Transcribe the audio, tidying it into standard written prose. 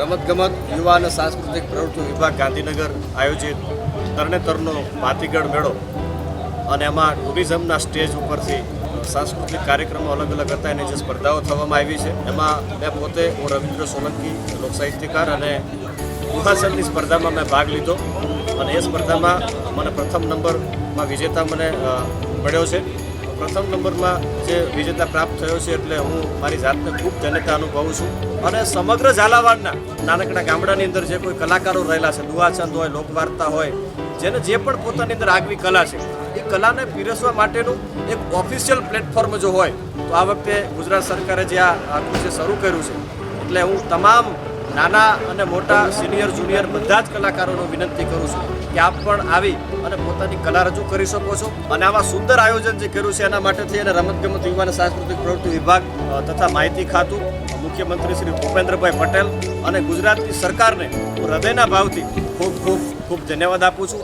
રમતગમત યુવા અને સાંસ્કૃતિક પ્રવૃત્તિ વિભાગ ગાંધીનગર આયોજિત તરણેતરનો ભાતીગઢ મેળો અને એમાં ટુરિઝમના સ્ટેજ ઉપરથી સાંસ્કૃતિક કાર્યક્રમો અલગ અલગ હતા એની જે સ્પર્ધાઓ થવામાં આવી છે એમાં મેં પોતે હું રવિન્દ્ર સોલંકી લોકસાહિત્યકાર અને દુહાસનની સ્પર્ધામાં મેં ભાગ લીધો અને એ સ્પર્ધામાં મને પ્રથમ નંબરમાં વિજેતા મને મળ્યો છે. પ્રથમ નંબરમાં જે વિજેતા પ્રાપ્ત થયો છે એટલે હું મારી જાતને ખૂબ ધન્યતા અનુભવું છું અને સમગ્ર ઝાલાવાડના નાનકડા ગામડાની અંદર જે કોઈ કલાકારો રહેલા છે, દુહાછંદ હોય, લોકવાર્તા હોય, જેને જે પણ પોતાની અંદર આગવી કલા છે એ કલાને પીરસવા માટેનું એક ઓફિશિયલ પ્લેટફોર્મ જો હોય તો આ વખતે ગુજરાત સરકારે જે આખું જે શરૂ કર્યું છે એટલે હું તમામ નાના અને મોટા સિનિયર જુનિયર બધા જ કલાકારોને વિનંતી કરું છું કે આપ પણ આવી અને પોતાની કલા રજૂ કરી શકો છો. અને આવા સુંદર આયોજન જે કર્યું છે એના માટે થઈ અને રમતગમત યુવા અને સાંસ્કૃતિક પ્રવૃત્તિ વિભાગ તથા માહિતી ખાતું, મુખ્યમંત્રી શ્રી ભૂપેન્દ્રભાઈ પટેલ અને ગુજરાતની સરકારને હું હૃદયના ભાવથી ખૂબ ખૂબ ખૂબ ધન્યવાદ આપું છું.